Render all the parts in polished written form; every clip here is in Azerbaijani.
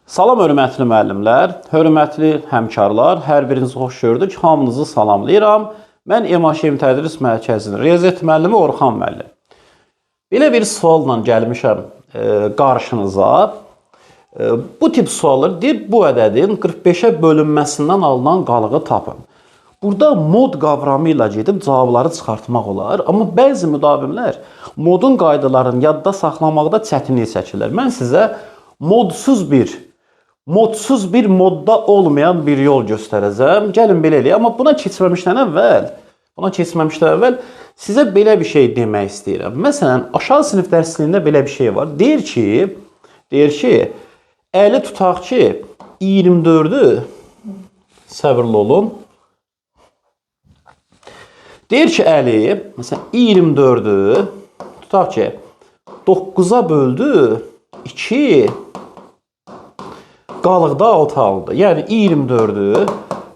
Salam hörmətli müəllimlər, hörmətli həmkarlar, hər birinizi xoş gördük, hamınızı salamlayıram. Mən EMAŞEM Tədris Mərkəzinin riyaziyyat müəllimi Orxan müəllim. Belə bir sualla gəlmişəm qarşınıza. Bu tip suallar deyir, bu ədədin 45-ə bölünməsindən alınan qalığı tapın. Burada mod qavramı ilə gedib cavabları çıxartmaq olar. Amma bəzi müdavimlər modun qaydalarını yadda saxlamaqda çətinlik çəkirlər. Mən sizə modsuz bir modda olmayan bir yol göstərəcəm. Gəlin belə eləyək. Amma buna keçməmişdən əvvəl sizə belə bir şey demək istəyirəm. Məsələn, aşağı sinif dərsliyində belə bir şey var. Deyir ki, 50 tutaq ki, 24-ü, səbirli olun. Deyir ki, 50, məsələn, 24-ü, tutaq ki, 9-a böldü, 2, qalıqda 6 aldı. Yəni 24-ü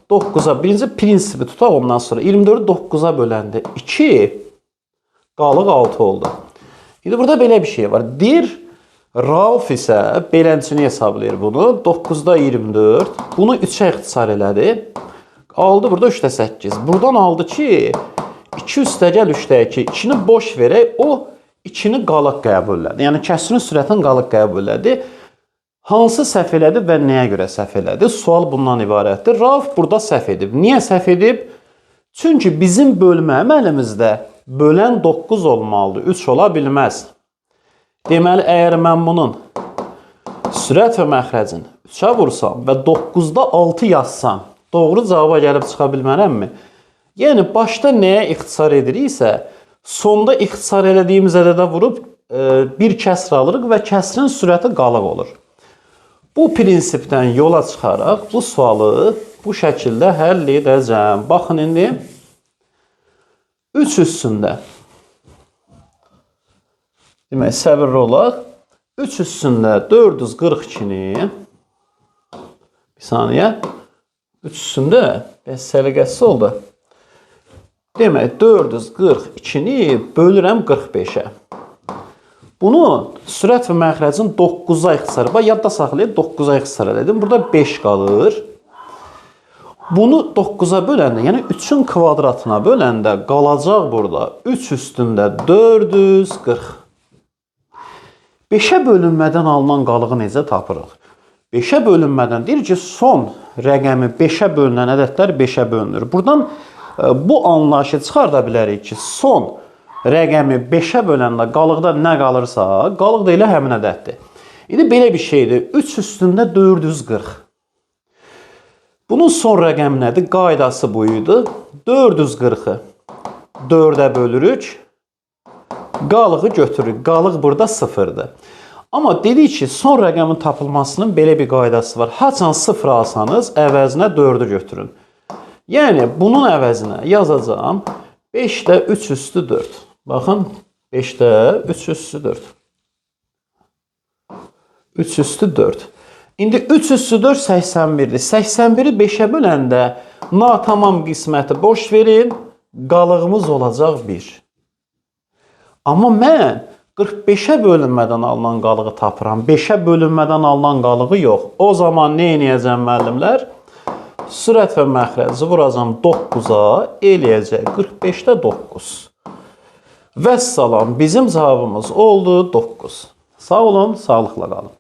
9-a, birinci prinsipi tutaq ondan sonra. 24-ü 9-a böləndə 2, qalıq 6 oldu. İndi burada belə bir şey var. Deyir, Rauf isə beləncini hesablayır bunu. 9-da 24, bunu 3-ə ixtisar elədi. Aldı burada 3-də 8. Buradan aldı ki, 2 üstə gəl 3-də 2. 2-ni boş verək, o 2-ni qalıq qəbul elədi. Yəni kəsrin sürətin qalıq qəbul elədi. Hansı səhv elədi və nəyə görə səhv elədi? Sual bundan ibarətdir. Rauf burada səhv edib. Niyə səhv edib? Çünki bizim bölmə əməlimizdə bölən 9 olmalıdır, 3 ola bilməz. Deməli, əgər mən bunun sürət və məxrəcini 3-ə vursam və 9-da 6 yazsam, doğru cavaba gəlib çıxa bilmərəmmi? Yəni, başda nəyə ixtisar ediriksə, sonda ixtisar elədiyimiz ədədə vurub bir kəsr alırıq və kəsrin sürəti qalıq olur. Bu prinsipdən yola çıxaraq bu sualı bu şəkildə həll edəcəm. Baxın, indi 3 üstündə. Demək, səbirli olaq. 3 üstündə 442-ni, bir saniyə, 3 üstündə, bəs səliqəsiz oldu. Demək, 442-ni bölürəm 45-ə. Bunu sürət və məxrəcin 9-a ixtisar. Bax, yadda saxlayıb 9-a ixtisar elədim. Burada 5 qalır. Bunu 9-a böləndə, yəni 3-ün kvadratına böləndə qalacaq burada 3 üstündə 440. 5-ə bölünmədən alınan qalığı necə tapırıq? 5-ə bölünmədən deyir ki, son rəqəmi 5-ə bölünən ədədlər 5-ə bölünür. Buradan bu anlayışı çıxarda bilərik ki, son rəqəmi 5-ə böləndə qalıqda nə qalırsa, qalıq da elə həmin ədəddir. İndi belə bir şeydir. 3 üstündə 440. Bunun son rəqəmi nədir? Qaydası bu idi. 440-ı 4-ə bölürük. Qalığı götürürük. Qalıq burada 0-dır. Amma dedik ki, son rəqəmin tapılmasının belə bir qaydası var. Haçan 0 alsanız, əvəzinə 4-ü götürün. Yəni, bunun əvəzinə yazacağım 5-də 3 üstü 4. Baxın, 5-də 3 üstü 4. 3 üstü 4. İndi 3 üstü 4 81-dir. 81-i 5-ə böləndə natamam qisməti boş verin, qalığımız olacaq 1. Amma mən 45-ə bölünmədən alınan qalığı tapıram. 5-ə bölünmədən alınan qalığı yox. O zaman nə edəcəm müəllimlər? Sürət və məxrəci vuracam 9-a, eləyəcək 45-də 9. Vəssalam, bizim cavabımız oldu 9. Sağ olun, sağlıqla qalın.